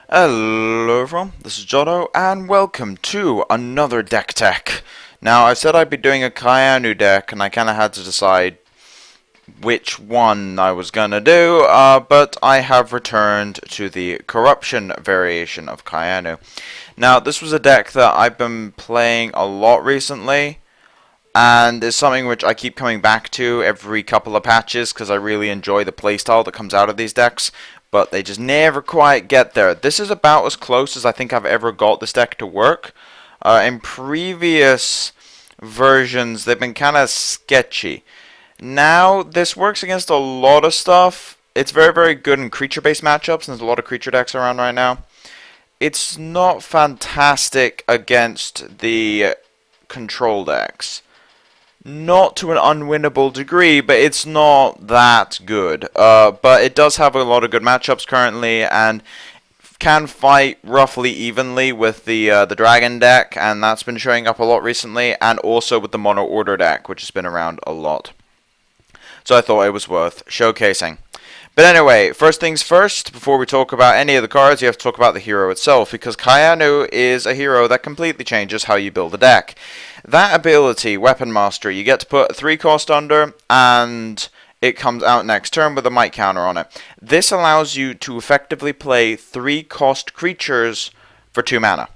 Hello everyone, this is Jotto, and welcome to another deck tech. Now, I said I'd be doing a Kayanu deck, and I kind of had to decide which one I was gonna do, but I have returned to the Corruption variation of Kayanu. Now, this was a deck that I've been playing a lot recently, and it's something which I keep coming back to every couple of patches because I really enjoy the playstyle that comes out of these decks, but they just never quite get there. This is about as close as I think I've ever got this deck to work. In previous versions, they've been kind of sketchy. Now, this works against a lot of stuff. It's very, very good in creature-based matchups, and there's a lot of creature decks around right now. It's not fantastic against the control decks. Not to an unwinnable degree, but it's not that good. But it does have a lot of good matchups currently, and can fight roughly evenly with the dragon deck, and that's been showing up a lot recently, and also with the mono order deck, which has been around a lot. So I thought it was worth showcasing. But anyway, first things first, before we talk about any of the cards, you have to talk about the hero itself, because Kayanu is a hero that completely changes how you build a deck. That ability, Weapon Mastery, you get to put a 3 cost under, and it comes out next turn with a might counter on it. This allows you to effectively play 3 cost creatures for 2 mana.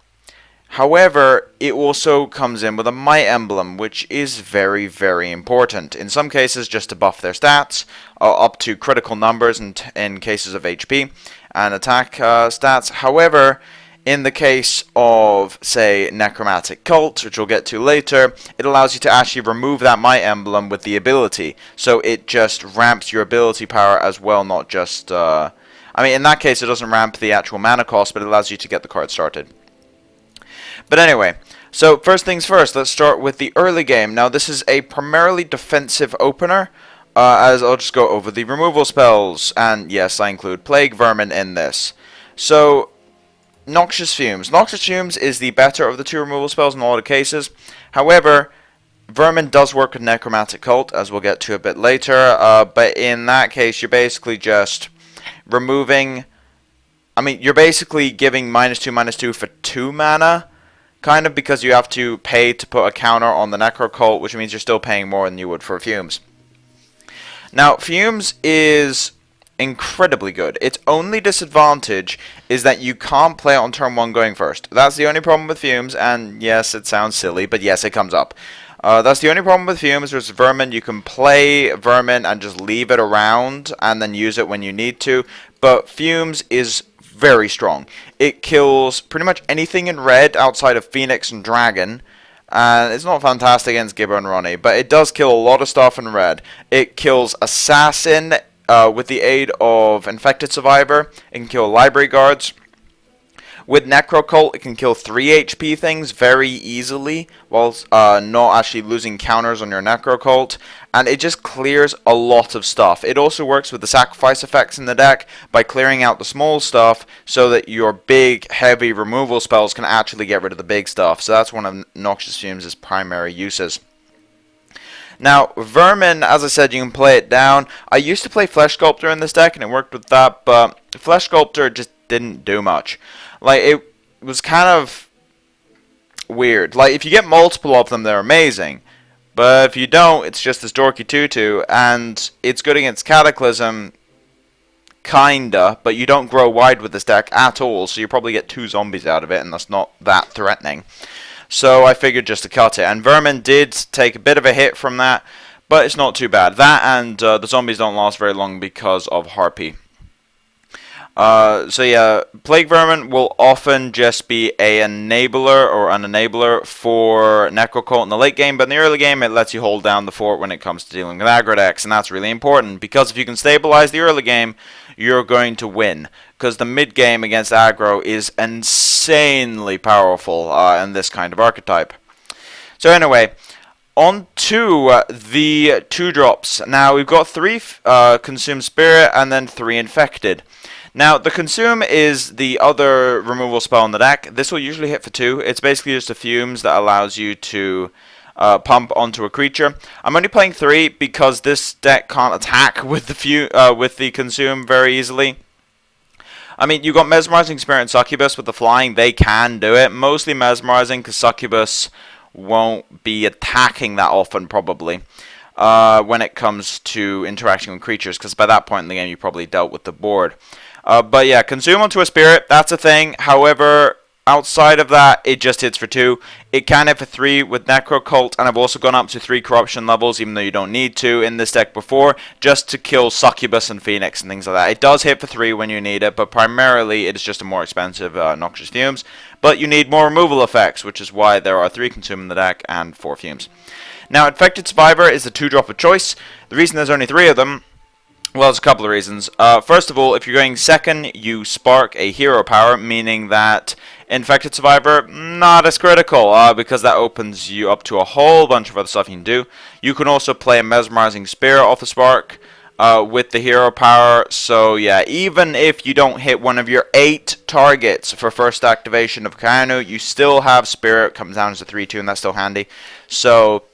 However, it also comes in with a Might Emblem, which is very, very important. In some cases, just to buff their stats, up to critical numbers in cases of HP and attack stats. However, in the case of, say, Necro Cult, which we'll get to later, it allows you to actually remove that Might Emblem with the ability. So it just ramps your ability power as well, not just... I mean, in that case, it doesn't ramp the actual mana cost, but it allows you to get the card started. But anyway, so first things first, let's start with the early game. Now, this is a primarily defensive opener, as I'll just go over the removal spells. And yes, I include Plague Vermin in this. So, Noxious Fumes. Noxious Fumes is the better of the 2 removal spells in a lot of cases. However, Vermin does work with Necro Cult, as we'll get to a bit later. But in that case, you're basically just removing... I mean, you're basically giving -2/-2 for 2 mana. Kind of because you have to pay to put a counter on the Necro Cult, which means you're still paying more than you would for Fumes. Now, Fumes is incredibly good. Its only disadvantage is that you can't play it on turn 1 going first. That's the only problem with Fumes, and yes, it sounds silly, but yes, it comes up. That's the only problem with Fumes. There's Vermin. You can play Vermin and just leave it around and then use it when you need to, but Fumes is very strong. It kills pretty much anything in red outside of Phoenix and Dragon. And it's not fantastic against Gibber and Ronnie, but it does kill a lot of stuff in red. It kills Assassin with the aid of Infected Survivor. It can kill Library Guards. With Necro Cult, it can kill 3 HP things very easily, whilst not actually losing counters on your Necro Cult. And it just clears a lot of stuff. It also works with the sacrifice effects in the deck by clearing out the small stuff so that your big, heavy removal spells can actually get rid of the big stuff. So that's one of Noxious Fumes' primary uses. Now, Vermin, as I said, you can play it down. I used to play Flesh Sculptor in this deck, and it worked with that, but Flesh Sculptor just didn't do much. Like, it was kind of weird. Like, if you get multiple of them, they're amazing. But if you don't, it's just this dorky tutu, and it's good against Cataclysm, kinda, but you don't grow wide with this deck at all, so you probably get 2 zombies out of it, and that's not that threatening. So I figured just to cut it, and Vermin did take a bit of a hit from that, but it's not too bad. That and the zombies don't last very long because of Harpy. So yeah, Plague Vermin will often just be an enabler for Necro Cult in the late game, but in the early game it lets you hold down the fort when it comes to dealing with aggro decks, and that's really important, because if you can stabilize the early game, you're going to win, because the mid game against aggro is insanely powerful in this kind of archetype. So anyway, on to the 2-drops. Now we've got 3 Consume Spirit and then 3 Infected. Now, the Consume is the other removal spell in the deck. This will usually hit for 2. It's basically just a Fumes that allows you to pump onto a creature. I'm only playing 3 because this deck can't attack with the Consume very easily. I mean, you got Mesmerizing Spirit and Succubus with the flying. They can do it. Mostly Mesmerizing because Succubus won't be attacking that often, probably, when it comes to interacting with creatures, because by that point in the game you probably dealt with the board. But yeah, consume onto a spirit, that's a thing. However, outside of that, it just hits for 2. It can hit for 3 with Necro Cult, and I've also gone up to 3 corruption levels, even though you don't need to in this deck before, just to kill Succubus and Phoenix and things like that. It does hit for 3 when you need it, but primarily it is just a more expensive Noxious Fumes. But you need more removal effects, which is why there are 3 consume in the deck and 4 Fumes. Now, Infected Survivor is the 2-drop of choice. The reason there's only 3 of them, well, there's a couple of reasons. First of all, if you're going second, you spark a hero power, meaning that Infected Survivor, not as critical, because that opens you up to a whole bunch of other stuff you can do. You can also play a Mesmerizing Spirit off the spark with the hero power. So yeah, even if you don't hit one of your 8 targets for first activation of Kainu, you still have Spirit, comes down as a 3-2, and that's still handy. So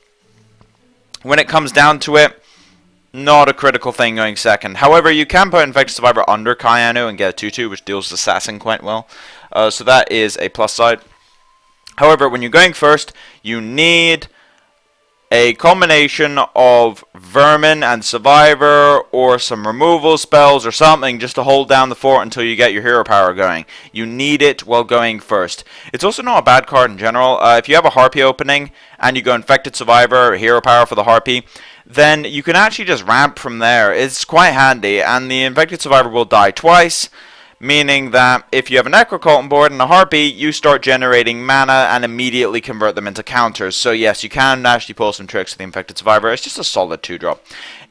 when it comes down to it, not a critical thing going second. However, you can put Infected Survivor under Kainu and get a 2-2, which deals with Assassin quite well. So that is a plus side. However, when you're going first, you need a combination of Vermin and Survivor, or some removal spells or something, just to hold down the fort until you get your hero power going. You need it while going first. It's also not a bad card in general. If you have a Harpy opening and you go Infected Survivor or hero power for the Harpy, then you can actually just ramp from there. It's quite handy, and the Infected Survivor will die twice, meaning that if you have a Necro Cult on board and a Harpy, you start generating mana and immediately convert them into counters. So yes, you can actually pull some tricks with the Infected Survivor. It's just a solid 2-drop.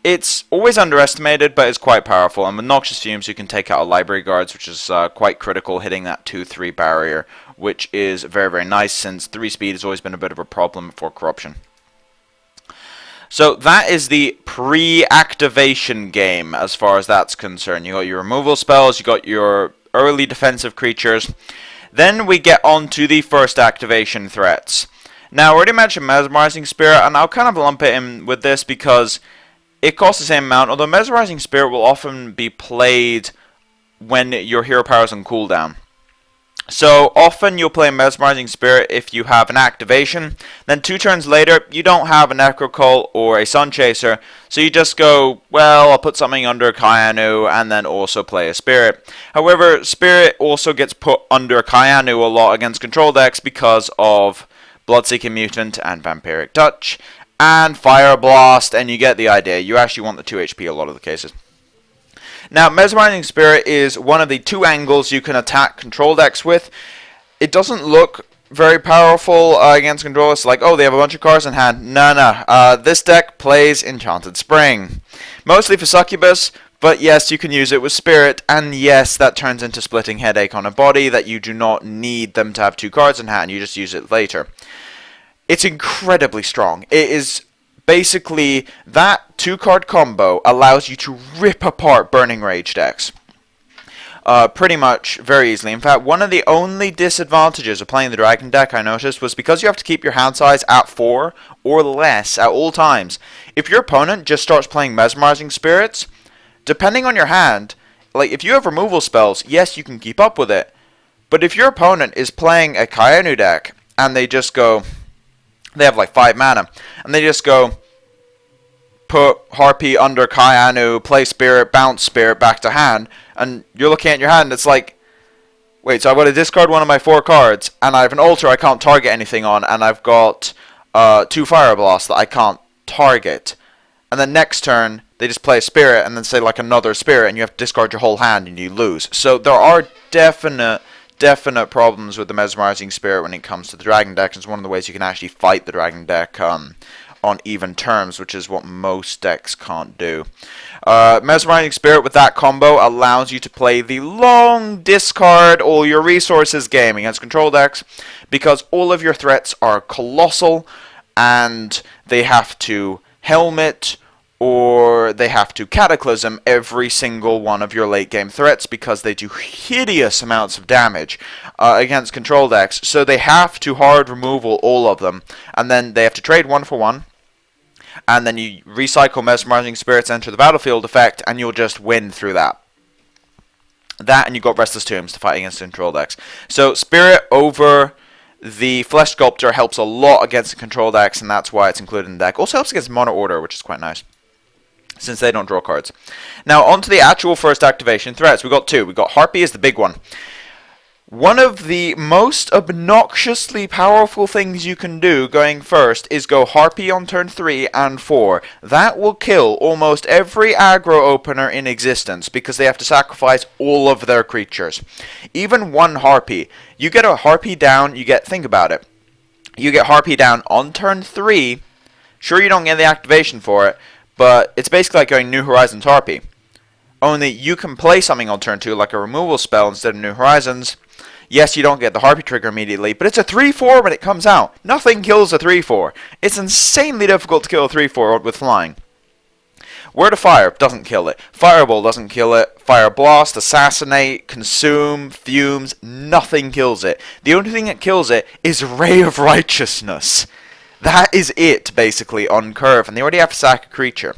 It's always underestimated, but it's quite powerful, and with Noxious Fumes you can take out a Library Guards, which is quite critical, hitting that 2-3 barrier, which is very, very nice, since 3 speed has always been a bit of a problem for corruption. So that is the pre-activation game as far as that's concerned. You got your removal spells, you got your early defensive creatures. Then we get on to the first activation threats. Now, I already mentioned Mesmerizing Spirit, and I'll kind of lump it in with this because it costs the same amount, although Mesmerizing Spirit will often be played when your hero power is on cooldown. So often you'll play Mesmerizing Spirit if you have an activation, then 2 turns later you don't have a Necro Cult or a Sunchaser, so you just go, well, I'll put something under Kainu and then also play a Spirit. However, Spirit also gets put under Kainu a lot against control decks because of Bloodseeking Mutant and Vampiric Touch and Fire Blast, and you get the idea. You actually want the 2 HP a lot of the cases. Now, Mesmerizing Spirit is one of the 2 angles you can attack control decks with. It doesn't look very powerful against controllers, like, oh, they have a bunch of cards in hand. No. This deck plays Enchanted Spring. Mostly for Succubus, but yes, you can use it with Spirit, and yes, that turns into Splitting Headache on a body that you do not need them to have 2 cards in hand, you just use it later. It's incredibly strong. It is basically, that 2-card combo allows you to rip apart Burning Rage decks. Pretty much very easily. In fact, one of the only disadvantages of playing the Dragon deck I noticed was because you have to keep your hand size at 4 or less at all times. If your opponent just starts playing Mesmerizing Spirits, depending on your hand, like if you have removal spells, yes, you can keep up with it. But if your opponent is playing a Kainu deck and they just go, they have like 5 mana, and they just go, put Harpy under Kainu, play Spirit, bounce Spirit back to hand, and you're looking at your hand, it's like, wait, so I've got to discard one of my 4 cards, and I have an altar I can't target anything on, and I've got 2 Fire Blasts that I can't target. And then next turn, they just play a Spirit, and then say like another Spirit, and you have to discard your whole hand, and you lose. So there are definite problems with the Mesmerizing Spirit when it comes to the Dragon deck. It's one of the ways you can actually fight the Dragon deck on even terms, which is what most decks can't do. Mesmerizing Spirit with that combo allows you to play the long discard all your resources game against control decks, because all of your threats are colossal and they have to helmet or they have to Cataclysm every single one of your late game threats, because they do hideous amounts of damage against control decks. So they have to hard removal all of them, and then they have to trade 1 for 1, and then you recycle Mesmerizing Spirits, enter the battlefield effect, and you'll just win through that. That, and you got Restless Tombs to fight against control decks. So Spirit over the Flesh Sculptor helps a lot against the control decks, and that's why it's included in the deck. Also helps against Mono Order, which is quite nice, since they don't draw cards. Now, on to the actual first activation threats. We got two. We got Harpy is the big one. One of the most obnoxiously powerful things you can do going first is go Harpy on turn 3 and 4. That will kill almost every aggro opener in existence because they have to sacrifice all of their creatures. Even one Harpy. You get a Harpy down, think about it. You get Harpy down on turn 3. Sure, you don't get the activation for it, but it's basically like going New Horizons Harpy. Only you can play something on turn 2 like a removal spell instead of New Horizons. Yes, you don't get the Harpy trigger immediately, but it's a 3-4 when it comes out. Nothing kills a 3-4. It's insanely difficult to kill a 3-4 with flying. Word of Fire doesn't kill it. Fireball doesn't kill it. Fire Blast, Assassinate, Consume, Fumes, nothing kills it. The only thing that kills it is Ray of Righteousness. That is it, basically, on curve, and they already have to sack a creature.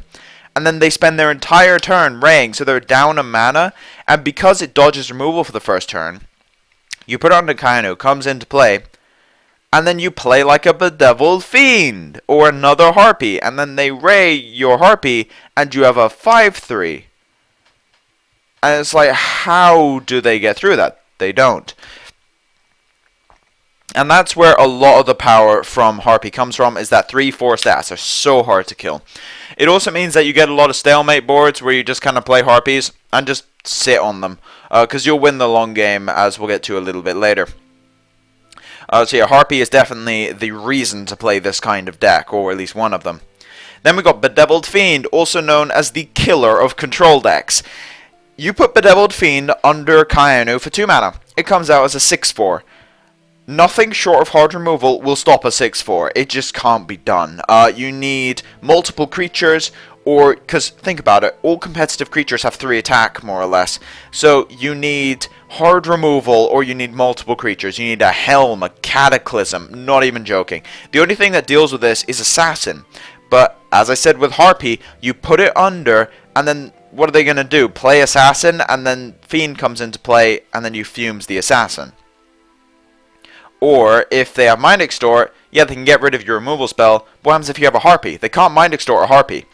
And then they spend their entire turn raying, so they're down a mana, and because it dodges removal for the first turn, you put it on the Kainu, comes into play, and then you play like a Bedeviled Fiend, or another Harpy, and then they ray your Harpy, and you have a 5-3. And it's like, how do they get through that? They don't. And that's where a lot of the power from Harpy comes from, is that 3-4 stats are so hard to kill. It also means that you get a lot of stalemate boards where you just kind of play Harpies and just sit on them, because you'll win the long game, as we'll get to a little bit later. So yeah, Harpy is definitely the reason to play this kind of deck, or at least one of them. Then we got Bedeviled Fiend, also known as the killer of control decks. You put Bedeviled Fiend under Kainu for 2 mana. It comes out as a 6-4. Nothing short of hard removal will stop a 6-4. It just can't be done. You need multiple creatures, or, because think about it, all competitive creatures have 3 attack, more or less. So you need hard removal, or you need multiple creatures. You need a Helm, a Cataclysm, not even joking. The only thing that deals with this is Assassin. But, as I said with Harpy, you put it under, and then what are they going to do? Play Assassin, and then Fiend comes into play, and then you Fumes the Assassin. Or, if they have Mind Extort, yeah, they can get rid of your removal spell. What happens if you have a Harpy? They can't Mind Extort a Harpy.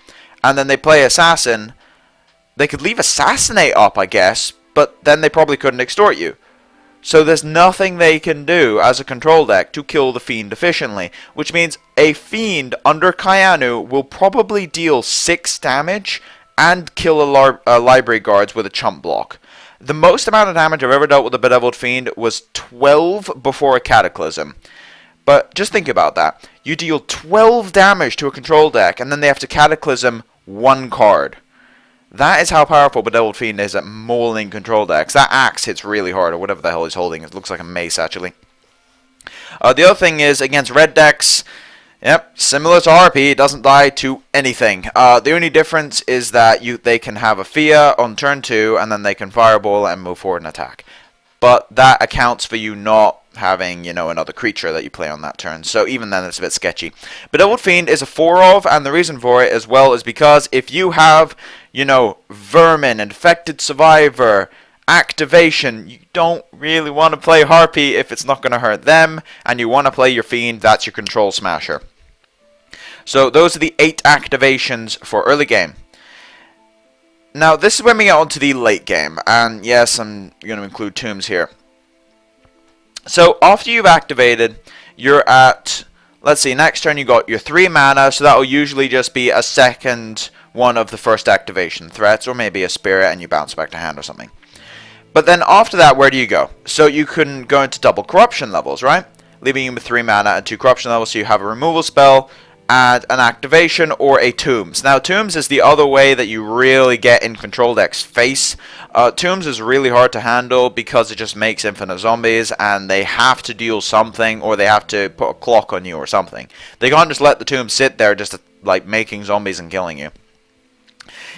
And then they play Assassin. They could leave Assassinate up, I guess, but then they probably couldn't extort you. So there's nothing they can do as a control deck to kill the Fiend efficiently, which means a Fiend under Kainu will probably deal 6 damage and kill a Library Guards with a chump block. The most amount of damage I've ever dealt with a Bedeviled Fiend was 12 before a Cataclysm. But just think about that. You deal 12 damage to a control deck, and then they have to Cataclysm 1 card. That is how powerful Bedeviled Fiend is at mauling control decks. That axe hits really hard, or whatever the hell he's holding. It looks like a mace, actually. The other thing is, against red decks, yep, similar to Harpy, it doesn't die to anything. The only difference is that they can have a Fia on turn 2, and then they can Fireball and move forward and attack. But that accounts for you not having, another creature that you play on that turn. So even then, it's a bit sketchy. Bedeviled Fiend is a 4-of, and the reason for it as well is because if you have, Vermin, Infected Survivor, Activation, you don't really want to play Harpy if it's not going to hurt them, and you want to play your Fiend. That's your Control Smasher. So those are the 8 activations for early game. Now, this is when we get on to the late game, and yes, I'm going to include Tombs here. So, after you've activated, you're at, let's see, next turn you got your 3 mana, so that will usually just be a second one of the first activation threats, or maybe a Spirit, and you bounce back to hand or something. But then after that, where do you go? So, you can go into double corruption levels, right? Leaving you with 3 mana and 2 corruption levels, so you have a removal spell, and an activation, or a Tombs. Now, Tombs is the other way that you really get in control deck's face. Tombs is really hard to handle because it just makes infinite zombies, and they have to deal something, or they have to put a clock on you or something. They can't just let the Tombs sit there just like making zombies and killing you.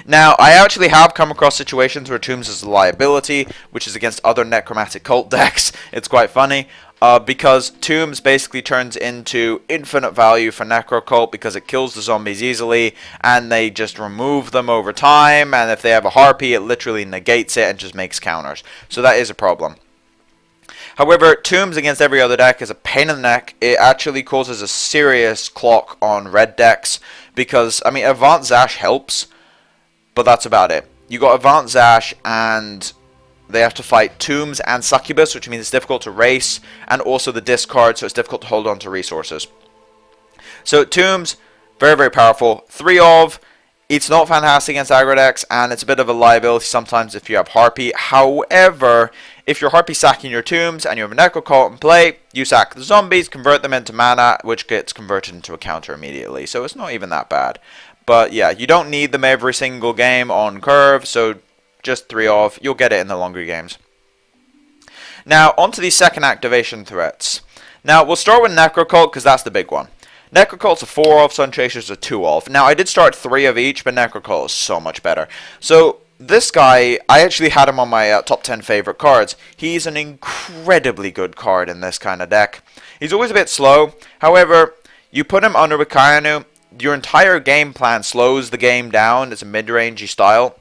Now, I actually have come across situations where Tombs is a liability, which is against other Necromantic Cult decks. It's quite funny, because Tombs basically turns into infinite value for Necro Cult because it kills the zombies easily, and they just remove them over time, and if they have a Harpy, it literally negates it and just makes counters. So that is a problem. However, Tombs against every other deck is a pain in the neck. It actually causes a serious clock on red decks because, I mean, Advanced Zash helps, but that's about it. You got Advanced Zash and they have to fight Tombs and Succubus, which means it's difficult to race, and also the discard, so it's difficult to hold on to resources. So Tombs, very, very powerful. 3 of. It's not fantastic against aggro decks, and it's a bit of a liability sometimes if you have Harpy. However, if your Harpy sacking your Tombs and you have a Necro Cult in play, you sack the zombies, convert them into mana, which gets converted into a counter immediately. So it's not even that bad. But yeah, you don't need them every single game on curve, so just 3 off. You'll get it in the longer games. Now, onto these second activation threats. Now, we'll start with Necro Cult because that's the big one. Necro Cult's a 4 off, Sunchaser's a 2 off. Now, I did start 3 of each, but Necro Cult is so much better. So, this guy, I actually had him on my top 10 favorite cards. He's an incredibly good card in this kind of deck. He's always a bit slow. However, you put him under with Kayanu, your entire game plan slows the game down. It's a mid-rangey style.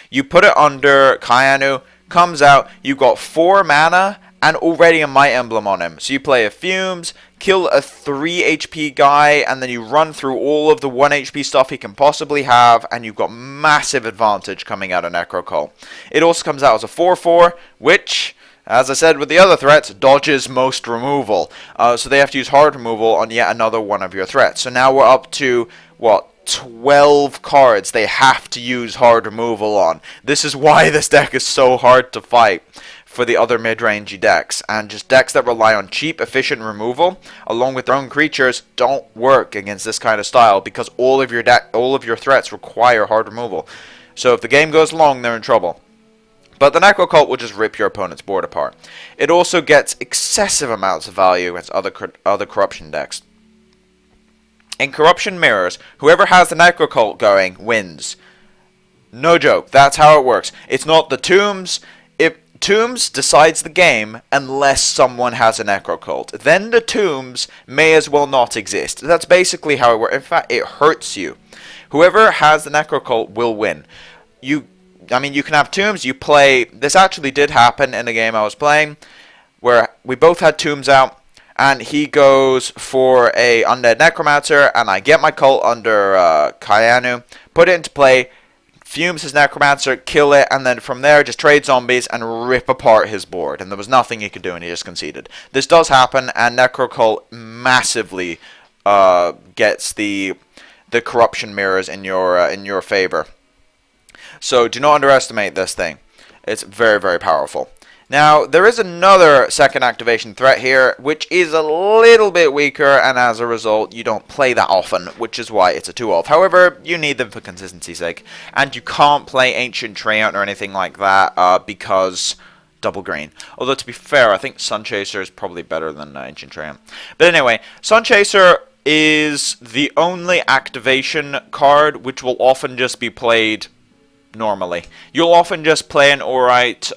You put it under Kayanu, comes out, you got 4 mana, and already a Might Emblem on him. So you play a Fumes, kill a 3 HP guy, and then you run through all of the 1 HP stuff he can possibly have, and you've got massive advantage coming out of Necro Cult. It also comes out as a 4/4, which, as I said with the other threats, dodges most removal. So they have to use hard removal on yet another one of your threats. So now we're up to, what, 12 cards they have to use hard removal on. This is why this deck is so hard to fight for the other mid-rangey decks, and just decks that rely on cheap, efficient removal along with their own creatures don't work against this kind of style because all of your threats require hard removal. So if the game goes long, they're in trouble. But the Necro Cult will just rip your opponent's board apart. It also gets excessive amounts of value against other corruption decks. In Corruption Mirrors, whoever has the Necro Cult going wins. No joke, that's how it works. It's not the Tombs. If Tombs decides the game unless someone has a Necro Cult, then the Tombs may as well not exist. That's basically how it works. In fact, it hurts you. Whoever has the Necro Cult will win. You can have Tombs, you play. This actually did happen in a game I was playing where we both had Tombs out, and he goes for a Undead Necromancer, and I get my cult under Kayanu, put it into play, Fumes his Necromancer, kill it, and then from there just trade zombies and rip apart his board. And there was nothing he could do, and he just conceded. This does happen, and Necro Cult massively gets the corruption mirrors in your favor. So do not underestimate this thing. It's very, very powerful. Now, there is another second activation threat here, which is a little bit weaker, and as a result, you don't play that often, which is why it's a 2-off. However, you need them for consistency's sake, and you can't play Ancient Treant or anything like that, because double green. Although, to be fair, I think Sunchaser is probably better than Ancient Treant. But anyway, Sunchaser is the only activation card which will often just be played normally. You'll often just play an alright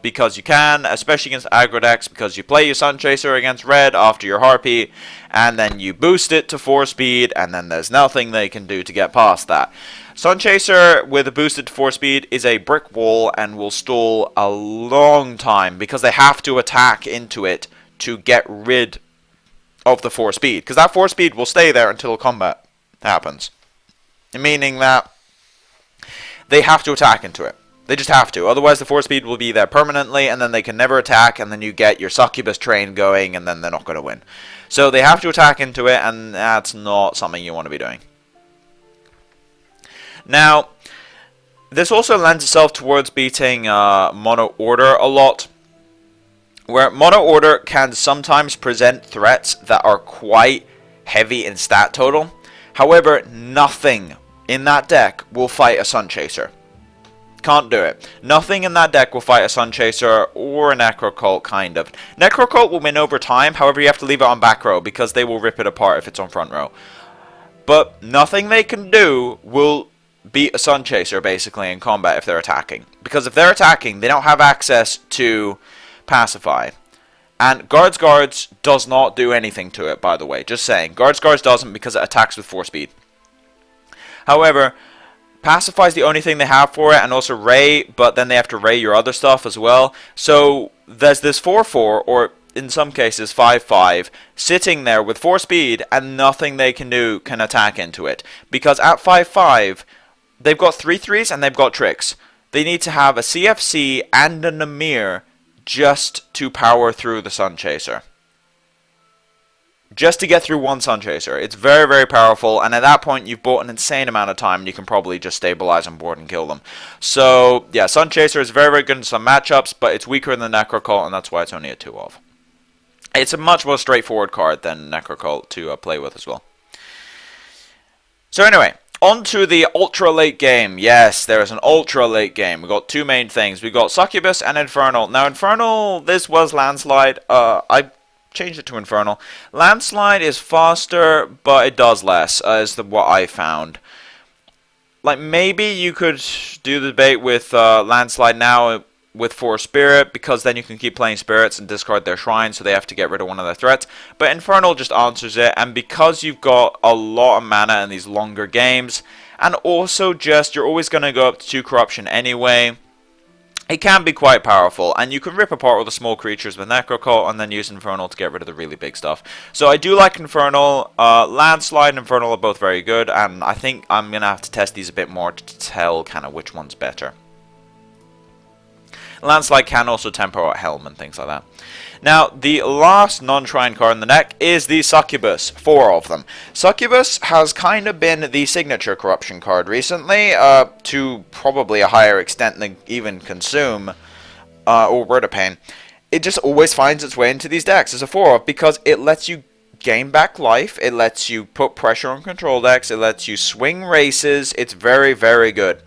because you can, especially against aggro decks, because you play your Sunchaser against red after your Harpy, and then you boost it to 4 speed, and then there's nothing they can do to get past that. Sunchaser with a boosted to 4 speed is a brick wall and will stall a long time because they have to attack into it to get rid of the 4 speed, because that 4 speed will stay there until combat happens, meaning that they have to attack into it. They just have to. Otherwise, the 4 speed will be there permanently, and then they can never attack, and then you get your Succubus train going, and then they're not going to win. So they have to attack into it, and that's not something you want to be doing. Now, this also lends itself towards beating Mono Order a lot, where Mono Order can sometimes present threats that are quite heavy in stat total. However, nothing in that deck will fight a Sunchaser. Can't do it. Nothing in that deck will fight a Sunchaser or a Necro Cult, kind of. Necro Cult will win over time, however you have to leave it on back row because they will rip it apart if it's on front row. But nothing they can do will beat a Sunchaser basically in combat if they're attacking. Because if they're attacking, they don't have access to Pacify. And Guards does not do anything to it, by the way. Just saying. Guards doesn't because it attacks with 4 speed. However, Pacify is the only thing they have for it, and also Ray, but then they have to Ray your other stuff as well. So there's this 4-4, or in some cases 5-5, sitting there with 4 speed, and nothing they can do can attack into it. Because at 5-5, they've got 3-3s and they've got tricks. They need to have a CFC and a Namir just to power through the Sunchaser. Just to get through one Sunchaser. It's very, very powerful, and at that point you've bought an insane amount of time and you can probably just stabilize on board and kill them. So, yeah, Sunchaser is very, very good in some matchups, but it's weaker than the Necro Cult, and that's why it's only a 2 of. It's a much more straightforward card than Necro Cult to play with as well. So anyway, on to the ultra late game. Yes, there is an ultra late game. We've got 2 main things. We've got Succubus and Infernal. Now, Infernal, this was Landslide. I changed it to Infernal. Landslide is faster, but it does less, is what I found. Like, maybe you could do the debate with Landslide now with 4 Spirit, because then you can keep playing Spirits and discard their Shrine, so they have to get rid of one of their threats. But Infernal just answers it, and because you've got a lot of mana in these longer games, and also just, you're always going to go up to 2 Corruption anyway, it can be quite powerful, and you can rip apart all the small creatures with Necro Cult and then use Infernal to get rid of the really big stuff. So I do like Infernal. Landslide and Infernal are both very good, and I think I'm going to have to test these a bit more to tell kind of which one's better. Landslide can also tempo out Helm and things like that. Now, the last non-shrine card in the deck is the Succubus. 4 of them. Succubus has kind of been the signature corruption card recently, to probably a higher extent than even Consume, or Word of Pain. It just always finds its way into these decks as a 4 of, because it lets you gain back life, it lets you put pressure on control decks, it lets you swing races. It's very, very good.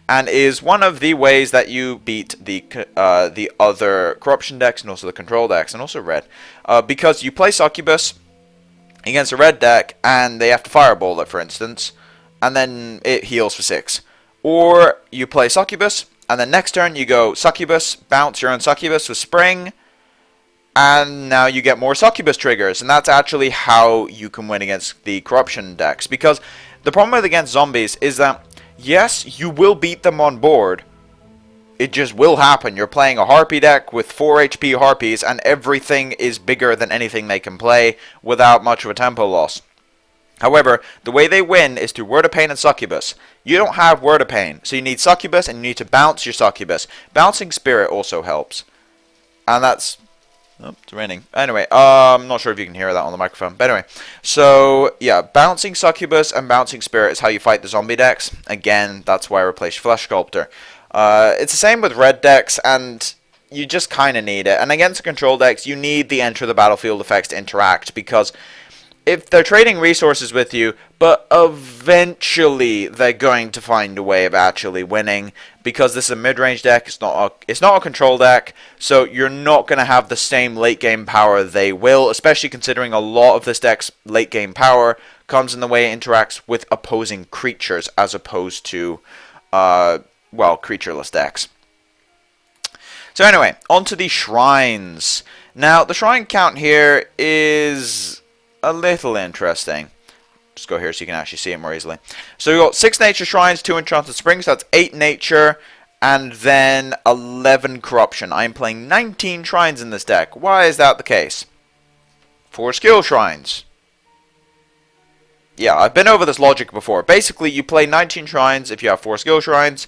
And is one of the ways that you beat the other corruption decks and also the control decks and also red, because you play Succubus against a red deck and they have to fireball it, for instance, and then it heals for 6. Or you play Succubus and then next turn you go Succubus, bounce your own Succubus with Spring, and now you get more Succubus triggers, and that's actually how you can win against the corruption decks. Because the problem with against zombies is that yes, you will beat them on board. It just will happen. You're playing a Harpy deck with 4 HP Harpies, and everything is bigger than anything they can play without much of a tempo loss. However, the way they win is through Word of Pain and Succubus. You don't have Word of Pain, so you need Succubus and you need to bounce your Succubus. Bouncing Spirit also helps. And that's... Oh, it's raining. Anyway, I'm not sure if you can hear that on the microphone. But anyway, so yeah, bouncing Succubus and bouncing Spirit is how you fight the zombie decks. Again, that's why I replaced Flesh Sculptor. It's the same with red decks, and you just kind of need it. And against the control decks, you need the enter the battlefield effects to interact, because if they're trading resources with you, but eventually they're going to find a way of actually winning, because this is a mid-range deck, it's not a control deck, so you're not going to have the same late-game power they will, especially considering a lot of this deck's late-game power comes in the way it interacts with opposing creatures, as opposed to, well, creatureless decks. So anyway, on to the shrines. Now, the shrine count here is a little interesting. Just go here so you can actually see it more easily. So we've got 6 nature shrines, 2 enchanted springs, so that's 8 nature, and then 11 corruption. I am playing 19 shrines in this deck. Why is that the case? 4 skill shrines. Yeah, I've been over this logic before. Basically, you play 19 shrines if you have 4 skill shrines,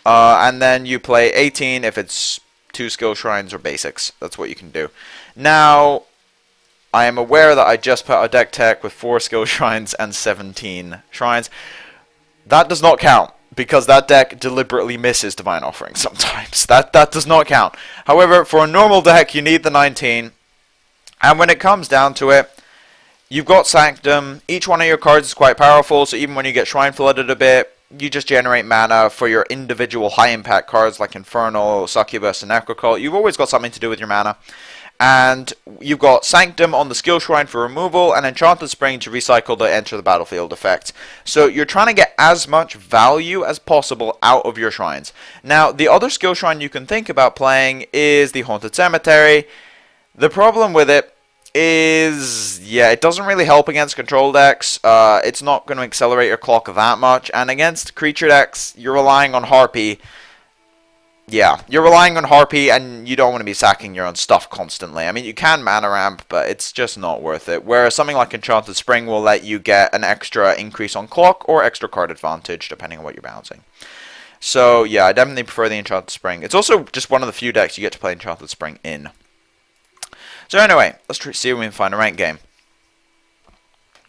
and then you play 18 if it's 2 skill shrines or basics. That's what you can do. Now, I am aware that I just put a deck tech with 4 skill shrines and 17 shrines. That does not count, because that deck deliberately misses Divine Offering sometimes. That does not count. However, for a normal deck, you need the 19. And when it comes down to it, you've got Sanctum. Each one of your cards is quite powerful, so even when you get Shrine flooded a bit, you just generate mana for your individual high-impact cards like Infernal, Succubus, and Necro Cult. You've always got something to do with your mana. And you've got Sanctum on the skill shrine for removal, and Enchanted Spring to recycle the enter the battlefield effect. So you're trying to get as much value as possible out of your shrines. Now, the other skill shrine you can think about playing is the Haunted Cemetery. The problem with it is, yeah, it doesn't really help against control decks. It's not going to accelerate your clock that much, and against creature decks, you're relying on Harpy. Yeah, you're relying on Harpy, and you don't want to be sacking your own stuff constantly. I mean, you can mana ramp, but it's just not worth it. Whereas something like Enchanted Spring will let you get an extra increase on clock or extra card advantage, depending on what you're bouncing. So, yeah, I definitely prefer the Enchanted Spring. It's also just one of the few decks you get to play Enchanted Spring in. So anyway, let's see if we can find a ranked game.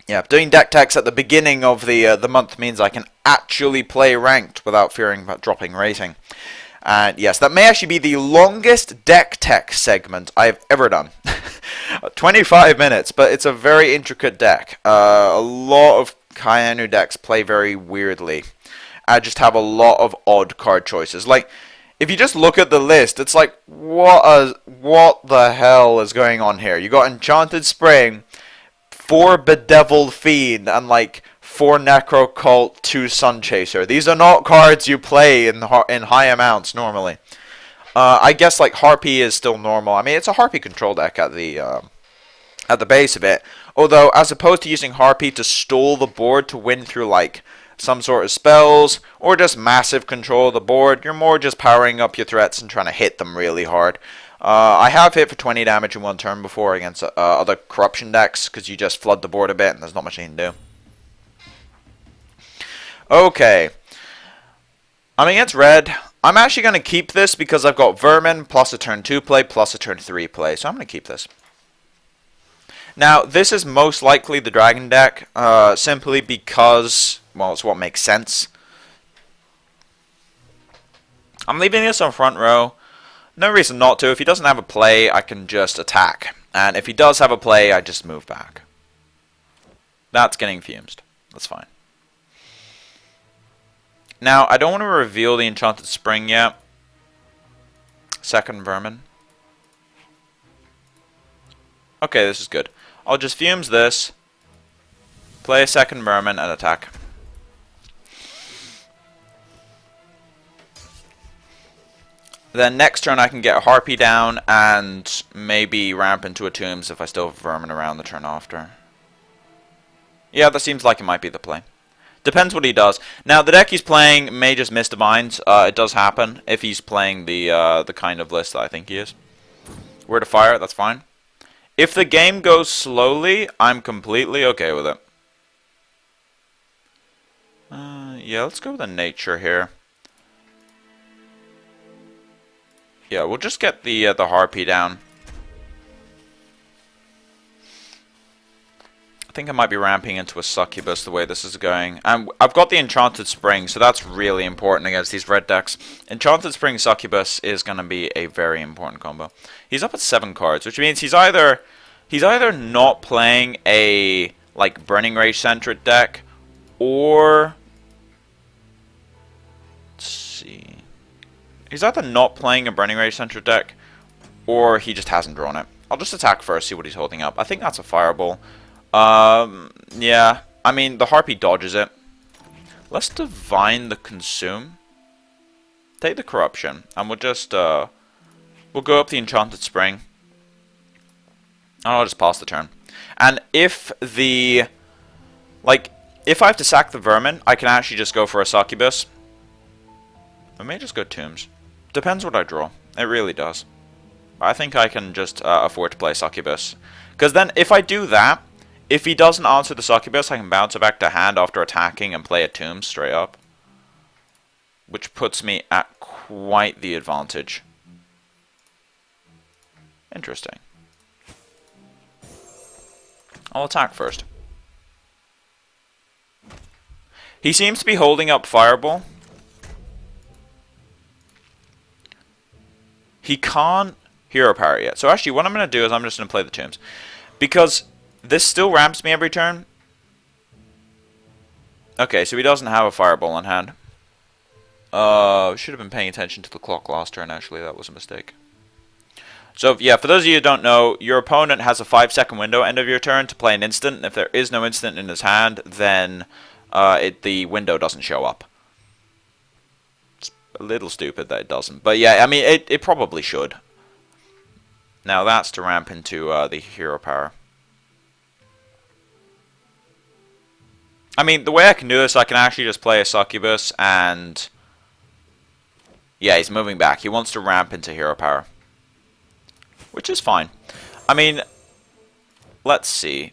Yeah, doing deck techs at the beginning of the month means I can actually play ranked without fearing about dropping rating. And yes, that may actually be the longest deck tech segment I've ever done. 25 minutes, but it's a very intricate deck. A lot of Kainu decks play very weirdly. I just have a lot of odd card choices. Like, if you just look at the list, it's like, what the hell is going on here? You got Enchanted Spring, 4 Bedeviled Fiend, and like 4 Necro Cult, 2 Sunchaser. These are not cards you play in high amounts normally. I guess like Harpy is still normal. I mean, it's a Harpy control deck at the base of it. Although, as opposed to using Harpy to stall the board to win through like some sort of spells, or just massive control of the board, you're more just powering up your threats and trying to hit them really hard. I have hit for 20 damage in one turn before against other corruption decks, because you just flood the board a bit and there's not much you can do. Okay. I'm against red. I'm actually going to keep this because I've got Vermin plus a turn 2 play plus a turn 3 play, so I'm going to keep this. Now, this is most likely the dragon deck, simply because, well, it's what makes sense. I'm leaving this on front row. No reason not to. If he doesn't have a play, I can just attack. And if he does have a play, I just move back. That's getting fumed. That's fine. Now, I don't want to reveal the Enchanted Spring yet. Second Vermin. Okay, this is good. I'll just fumes this, play a second Vermin, and attack. Then next turn I can get a Harpy down and maybe ramp into a Tombs if I still have Vermin around the turn after. Yeah, that seems like it might be the play. Depends what he does. Now, the deck he's playing may just miss Divines. It does happen if he's playing the kind of list that I think he is. Where to fire, that's fine. If the game goes slowly, I'm completely okay with it. Yeah, let's go with a nature here. Yeah, we'll just get the Harpy down. I think I might be ramping into a Succubus the way this is going. And I've got the Enchanted Spring, so that's really important against these red decks. Enchanted Spring Succubus is going to be a very important combo. He's up at 7 cards, which means he's either not playing a like Burning Rage centric deck, or let's see, he's either not playing a Burning Rage centric deck, or he just hasn't drawn it. I'll just attack first, see what he's holding up. I think that's a Fireball. Yeah, I mean, the Harpy dodges it. Let's Divine the Consume. Take the Corruption, and we'll just, we'll go up the Enchanted Spring. And I'll just pass the turn. And if the, like, if I have to sack the Vermin, I can actually just go for a Succubus. I may just go Tombs. Depends what I draw. It really does. I think I can just afford to play Succubus. Because then, if I do that, if he doesn't answer the Succubus, I can bounce it back to hand after attacking and play a Tomb straight up. Which puts me at quite the advantage. Interesting. I'll attack first. He seems to be holding up Fireball. He can't Hero Power yet. So actually, what I'm going to do is I'm just going to play the Tombs. Because this still ramps me every turn. Okay, so he doesn't have a Fireball on hand. Should have been paying attention to the clock last turn, actually. That was a mistake. So yeah, for those of you who don't know, your opponent has a 5-second window end of your turn to play an instant. And if there is no instant in his hand, then the window doesn't show up. It's a little stupid that it doesn't. But yeah, I mean, it probably should. Now that's to ramp into the hero power. I mean, the way I can do this, I can actually just play a Succubus and... Yeah, he's moving back. He wants to ramp into hero power. Which is fine. I mean, let's see.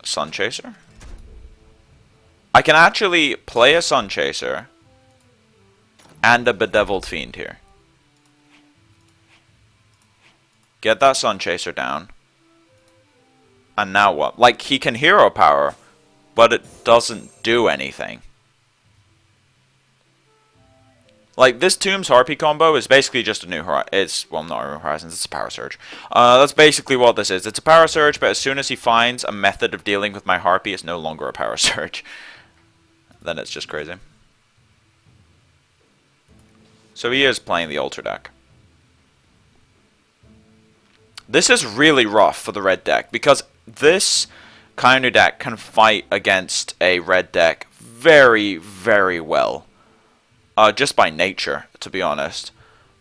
Sunchaser? I can actually play a Sunchaser and a Bedeviled Fiend here. Get that Sunchaser down. And now what? Like, he can hero power, but it doesn't do anything. Like, this Tomb's Harpy combo is basically just a new horizon. It's, well, not a new horizons, it's a power surge. That's basically what this is. It's a power surge, but as soon as he finds a method of dealing with my Harpy, it's no longer a power surge. Then it's just crazy. So he is playing the Altar deck. This is really rough for the red deck, because this Kainu deck can fight against a red deck very, very well. Just by nature, to be honest.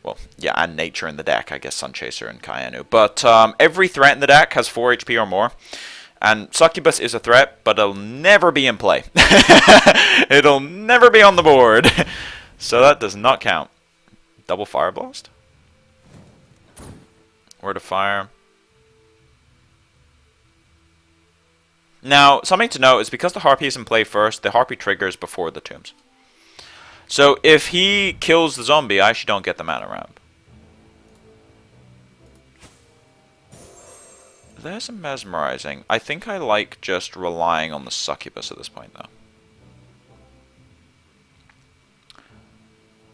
Well, yeah, and nature in the deck, I guess Sunchaser and Kainu. But every threat in the deck has 4 HP or more. And Succubus is a threat, but it'll never be in play. It'll never be on the board. So that does not count. Double Fire Blast? Word of Fire. Now, something to note is because the Harpy is in play first, the Harpy triggers before the Tombs. So if he kills the zombie, I actually don't get the mana ramp. There's a mesmerizing. I think I like just relying on the Succubus at this point, though.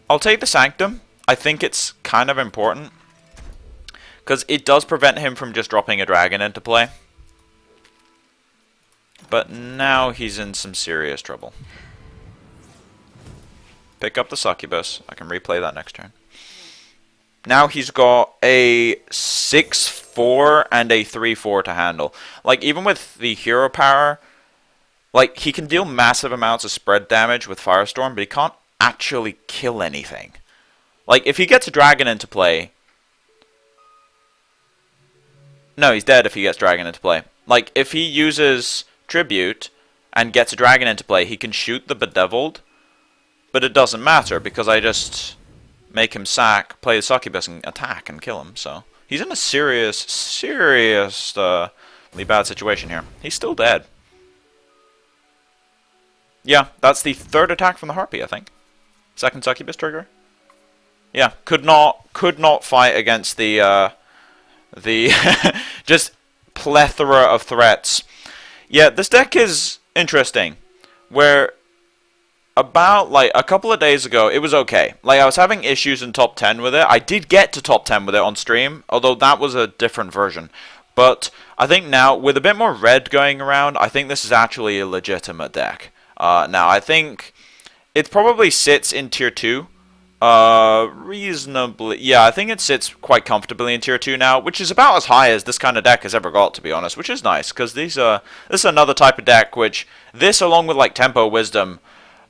I'll take the Sanctum. I think it's kind of important, because it does prevent him from just dropping a dragon into play. But now he's in some serious trouble. Pick up the Succubus. I can replay that next turn. Now he's got a 6-4 and a 3-4 to handle. Like, even with the hero power, like, he can deal massive amounts of spread damage with Firestorm, but he can't actually kill anything. Like, if he gets a dragon into play... No, he's dead if he gets dragon into play. Like, if he uses Tribute and gets a dragon into play, he can shoot the Bedeviled. But it doesn't matter, because I just make him sack, play the Succubus, and attack and kill him. So he's in a seriously bad situation here. He's still dead. Yeah, that's the 3rd attack from the Harpy, I think. 2nd Succubus trigger. Yeah, could not fight against the just plethora of threats. Yeah, this deck is interesting, where about, like, a couple of days ago, it was okay. Like, I was having issues in top 10 with it. I did get to top 10 with it on stream, although that was a different version. But I think now, with a bit more red going around, I think this is actually a legitimate deck. Now, I think it probably sits in tier 2. Reasonably. Yeah, I think it sits quite comfortably in tier 2 now, which is about as high as this kind of deck has ever got, to be honest, which is nice, because this is another type of deck which, this along with, like, Tempo Wisdom,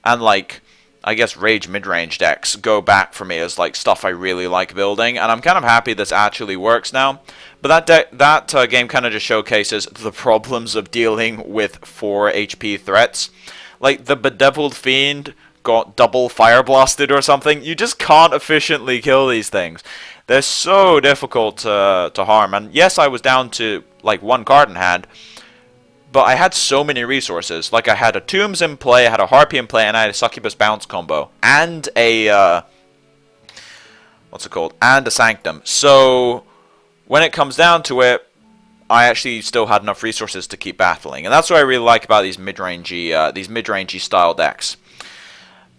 and, like, I guess Rage midrange decks go back for me as, like, stuff I really like building, and I'm kind of happy this actually works now. But that game kind of just showcases the problems of dealing with 4 HP threats. Like, the Bedeviled Fiend got double Fire Blasted or something. You just can't efficiently kill these things. They're so difficult to harm. And yes, I was down to, like, 1 card in hand, but I had so many resources. Like, I had a Tombs in play, I had a Harpy in play, and I had a Succubus bounce combo. And a, what's it called? And a Sanctum. So, when it comes down to it, I actually still had enough resources to keep battling. And that's what I really like about these mid-rangey style decks.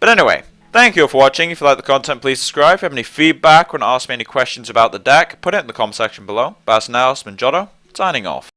But anyway, thank you all for watching. If you like the content, please subscribe. If you have any feedback or want to ask me any questions about the deck, put it in the comment section below. But as now, it's been Jotto, signing off.